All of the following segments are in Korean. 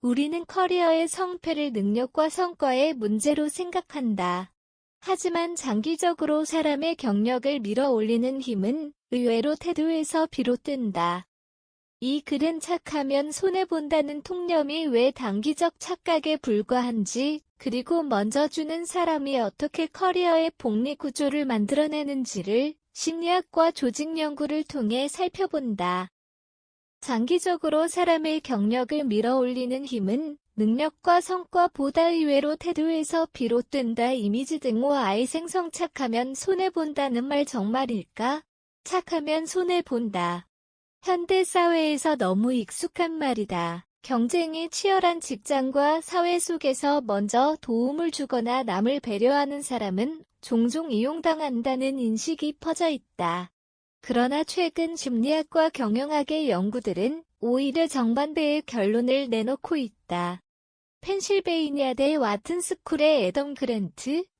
우리는 커리어의 성패를 능력과 성과의 문제로 생각한다. 하지만 장기적으로 사람의 경력을 밀어올리는 힘은 의외로 태도에서 비롯된다. 이 글은 착하면 손해본다는 통념이 왜 단기적 착각에 불과한지, 그리고 먼저 주는 사람이 어떻게 커리어의 복리 구조를 만들어내는지를 심리학과 조직 연구를 통해 살펴본다. 장기적으로 사람의 경력을 밀어올리는 힘은 능력과 성과보다 의외로 태도에서 비롯된다. 이미지 등호 아이생성. 착하면 손해본다는 말 정말일까? 착하면 손해본다. 현대사회에서 너무 익숙한 말이다. 경쟁이 치열한 직장과 사회 속에서 먼저 도움을 주거나 남을 배려하는 사람은 종종 이용당한다는 인식이 퍼져 있다. 그러나 최근 심리학과 경영학의 연구들은 오히려 정반대의 결론을 내놓고 있다. 펜실베이니아대 와튼스쿨의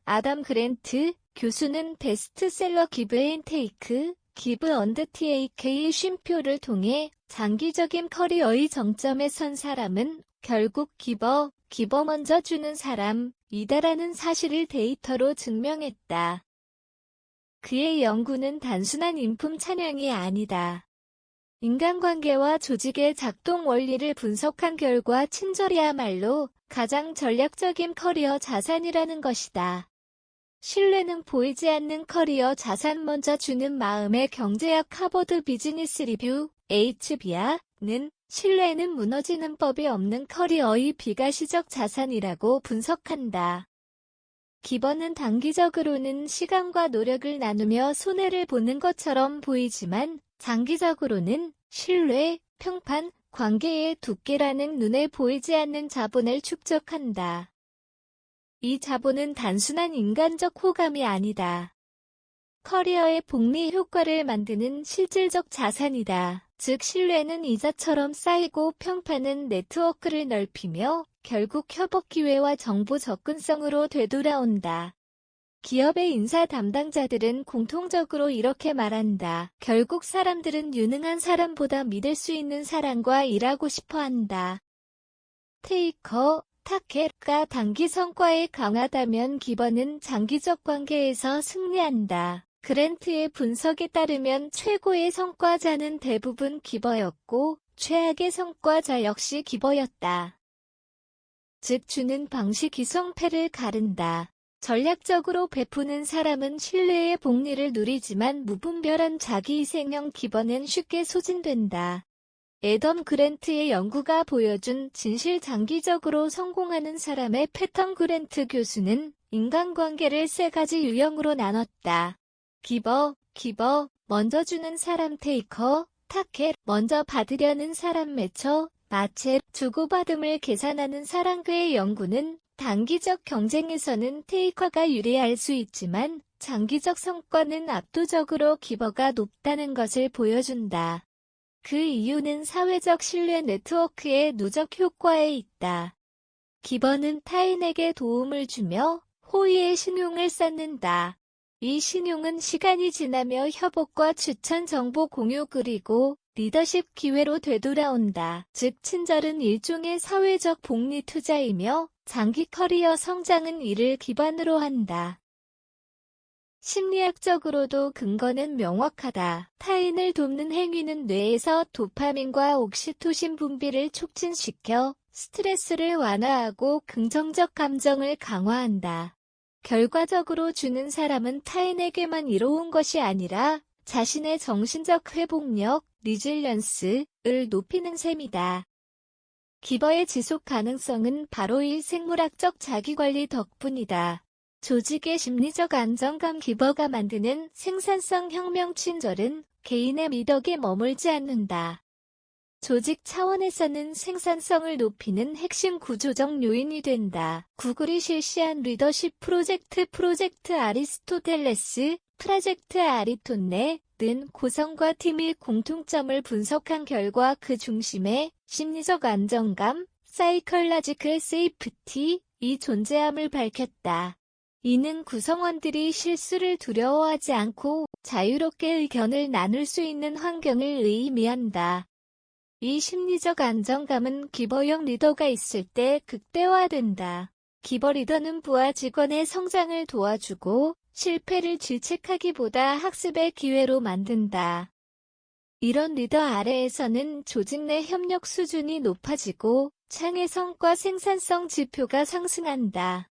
아담 그랜트 교수는 베스트셀러 기브 앤 테이크, 기브 언드 TAK의 쉼표를 통해 장기적인 커리어의 정점에 선 사람은 결국 기버 먼저 주는 사람이다라는 사실을 데이터로 증명했다. 그의 연구는 단순한 인품 찬양이 아니다. 인간관계와 조직의 작동 원리를 분석한 결과 친절이야말로 가장 전략적인 커리어 자산이라는 것이다. 신뢰는 보이지 않는 커리어 자산. 먼저 주는 마음의 경제학 하버드 비즈니스 리뷰 HBR는 신뢰는 무너지는 법이 없는 커리어의 비가시적 자산이라고 분석한다. 기버는 단기적으로는 시간과 노력을 나누며 손해를 보는 것처럼 보이지만 장기적으로는 신뢰, 평판, 관계의 두께라는 눈에 보이지 않는 자본을 축적한다. 이 자본은 단순한 인간적 호감이 아니다. 커리어의 복리 효과를 만드는 실질적 자산이다. 즉 신뢰는 이자처럼 쌓이고 평판은 네트워크를 넓히며 결국 협업 기회와 정보 접근성으로 되돌아온다. 기업의 인사 담당자들은 공통적으로 이렇게 말한다. 결국 사람들은 유능한 사람보다 믿을 수 있는 사람과 일하고 싶어 한다. 테이커, 타켓가 단기 성과에 강하다면 기버는 장기적 관계에서 승리한다. 그랜트의 분석에 따르면 최고의 성과자는 대부분 기버였고 최악의 성과자 역시 기버였다. 즉 주는 방식이 성패를 가른다. 전략적으로 베푸는 사람은 신뢰의 복리를 누리지만 무분별한 자기희생형 기버는 쉽게 소진된다. 애덤 그랜트의 연구가 보여준 진실. 장기적으로 성공하는 사람의 패턴. 그랜트 교수는 인간관계를 3가지 유형으로 나눴다. 기버, 먼저 주는 사람. 테이커, 타켓, 먼저 받으려는 사람. 마체, 주고받음을 계산하는 사람. 그의 연구는 단기적 경쟁에서는 테이커가 유리할 수 있지만 장기적 성과는 압도적으로 기버가 높다는 것을 보여준다. 그 이유는 사회적 신뢰 네트워크의 누적 효과에 있다. 기버는 타인에게 도움을 주며 호의의 신용을 쌓는다. 이 신용은 시간이 지나며 협업과 추천 정보 공유 그리고 리더십 기회로 되돌아온다. 즉 친절은 일종의 사회적 복리 투자이며 장기 커리어 성장은 이를 기반으로 한다. 심리학적으로도 근거는 명확하다. 타인을 돕는 행위는 뇌에서 도파민과 옥시토신 분비를 촉진시켜 스트레스를 완화하고 긍정적 감정을 강화한다. 결과적으로 주는 사람은 타인에게만 이로운 것이 아니라 자신의 정신적 회복력, 리질리언스를 높이는 셈이다. 기버의 지속 가능성은 바로 이 생물학적 자기관리 덕분이다. 조직의 심리적 안정감. 기버가 만드는 생산성 혁명. 친절은 개인의 미덕에 머물지 않는다. 조직 차원에서는 생산성을 높이는 핵심 구조적 요인이 된다. 구글이 실시한 리더십 프로젝트 아리스토텔레스, 프로젝트 아리톤네는 고성과 팀의 공통점을 분석한 결과 그 중심에 심리적 안정감, 사이컬러지컬 세이프티, 이 존재함을 밝혔다. 이는 구성원들이 실수를 두려워하지 않고 자유롭게 의견을 나눌 수 있는 환경을 의미한다. 이 심리적 안정감은 기버형 리더가 있을 때 극대화된다. 기버 리더는 부하 직원의 성장을 도와주고 실패를 질책하기보다 학습의 기회로 만든다. 이런 리더 아래에서는 조직 내 협력 수준이 높아지고 창의성과 생산성 지표가 상승한다.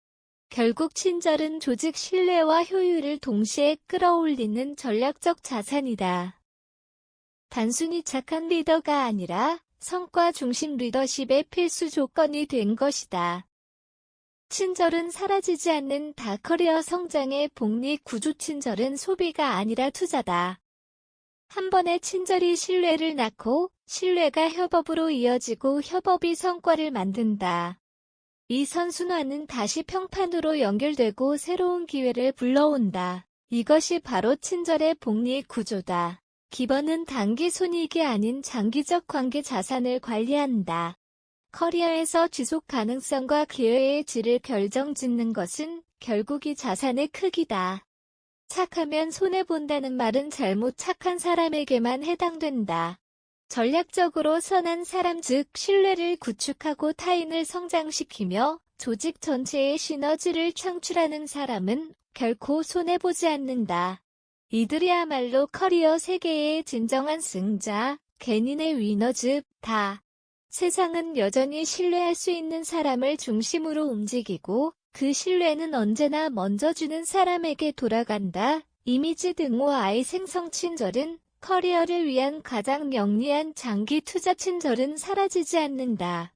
결국 친절은 조직 신뢰와 효율을 동시에 끌어올리는 전략적 자산이다. 단순히 착한 리더가 아니라 성과 중심 리더십의 필수 조건이 된 것이다. 친절은 사라지지 않는 다커리어 성장의 복리 구조. 친절은 소비가 아니라 투자다. 한 번의 친절이 신뢰를 낳고 신뢰가 협업으로 이어지고 협업이 성과를 만든다. 이 선순환은 다시 평판으로 연결되고 새로운 기회를 불러온다. 이것이 바로 친절의 복리 구조다. 기버는 단기 손익이 아닌 장기적 관계 자산을 관리한다. 커리어에서 지속 가능성과 기회의 질을 결정짓는 것은 결국 이 자산의 크기다. 착하면 손해본다는 말은 잘못 착한 사람에게만 해당된다. 전략적으로 선한 사람, 즉 신뢰를 구축하고 타인을 성장시키며 조직 전체의 시너지를 창출하는 사람은 결코 손해보지 않는다. 이들이야말로 커리어 세계의 진정한 승자, 개인의 위너즈, 다. 세상은 여전히 신뢰할 수 있는 사람을 중심으로 움직이고 그 신뢰는 언제나 먼저 주는 사람에게 돌아간다. 이미지 등호와의 생성. 친절은 커리어를 위한 가장 영리한 장기 투자. 친절은 사라지지 않는다.